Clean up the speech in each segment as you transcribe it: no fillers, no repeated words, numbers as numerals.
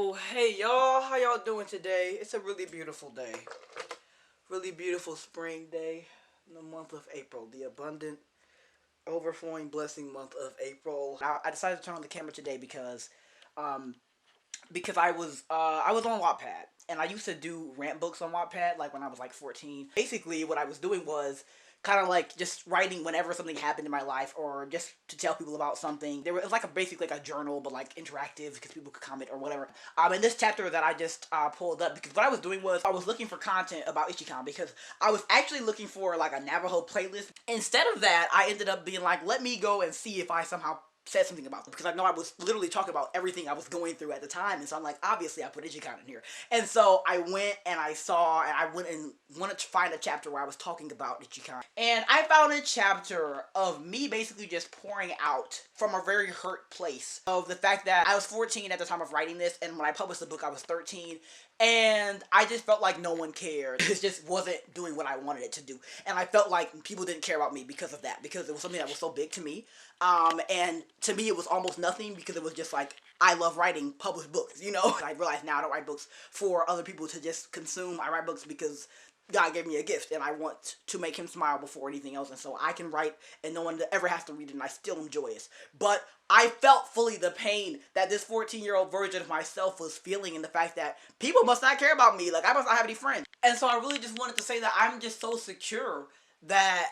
So, hey y'all, how y'all doing today? It's a really beautiful day. Really beautiful spring day in the month of April. The abundant, overflowing blessing month of April. I decided to turn on the camera today because I was on Wattpad, and I used to do rant books on Wattpad like when I was like 14. Basically, what I was doing was kind of like just writing whenever something happened in my life, or just to tell people about something. It was like basically like a journal, but like interactive because people could comment or whatever. In this chapter that I just pulled up, because what I was doing was I was looking for content about Ichikan because I was actually looking for like a Navajo playlist. Instead of that, I ended up being like, let me go and see if I somehow said something about them, because I know I was literally talking about everything I was going through at the time, and so I'm like, obviously I put Ichikan in here. And so I went and I went and wanted to find a chapter where I was talking about Ichikan, and I found a chapter of me basically just pouring out from a very hurt place of the fact that I was 14 at the time of writing this, and when I published the book I was 13, and I just felt like no one cared. It just wasn't doing what I wanted it to do, and I felt like people didn't care about me because of that, because it was something that was so big to me. And to me it was almost nothing, because it was just like, I love writing published books, you know? I realize now I don't write books for other people to just consume. I write books because God gave me a gift, and I want to make him smile before anything else, and so I can write, and no one ever has to read it, and I still am joyous. But I felt fully the pain that this 14-year-old version of myself was feeling, in the fact that people must not care about me, like I must not have any friends. And so I really just wanted to say that I'm just so secure that,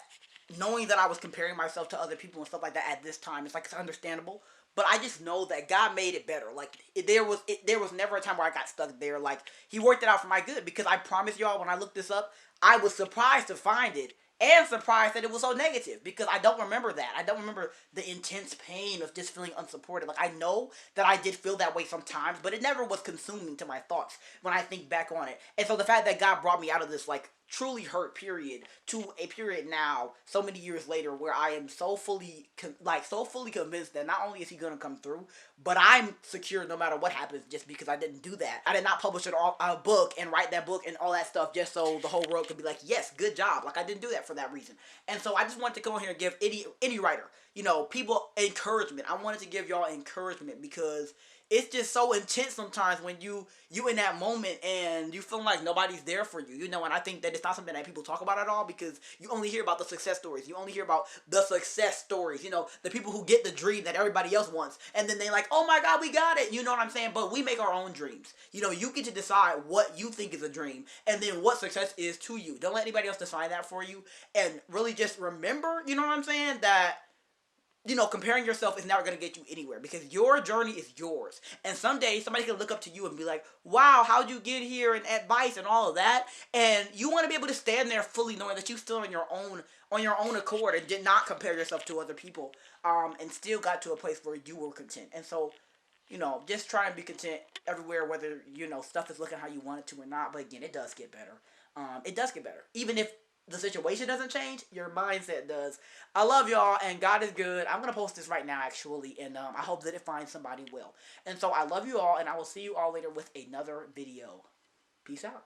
knowing that I was comparing myself to other people and stuff like that at this time, it's like, it's understandable. But I just know that God made it better. Like, there was never a time where I got stuck there. Like, he worked it out for my good, because I promise y'all, when I looked this up, I was surprised to find it, and surprised that it was so negative, because I don't remember that. I don't remember the intense pain of just feeling unsupported. Like, I know that I did feel that way sometimes, but it never was consuming to my thoughts when I think back on it. And so the fact that God brought me out of this, like, truly hurt period to a period now, so many years later, where I am so fully convinced that not only is he gonna come through, but I'm secure no matter what happens, just because I didn't do that. I did not publish a book and write that book and all that stuff just so the whole world could be like, yes, good job. Like, I didn't do that for that reason. And so I just wanted to come on here and give any writer, you know, people encouragement. I wanted to give y'all encouragement, because it's just so intense sometimes when you in that moment and you feel like nobody's there for you, you know. And I think that it's not something that people talk about at all, because you only hear about the success stories. You only hear about the success stories, you know, the people who get the dream that everybody else wants, and then they like, oh my God, we got it, you know what I'm saying? But we make our own dreams. You know, you get to decide what you think is a dream, and then what success is to you. Don't let anybody else define that for you, and really just remember, you know what I'm saying, that, you know, comparing yourself is never going to get you anywhere, because your journey is yours. And someday somebody can look up to you and be like, wow, how'd you get here, and advice and all of that. And you want to be able to stand there fully knowing that you still on your own accord, and did not compare yourself to other people, and still got to a place where you were content. And so, you know, just try and be content everywhere, whether, you know, stuff is looking how you want it to or not. But again, it does get better. It does get better. Even if the situation doesn't change, your mindset does. I love y'all, and God is good. I'm going to post this right now, actually, and I hope that it finds somebody well. And so I love you all, and I will see you all later with another video. Peace out.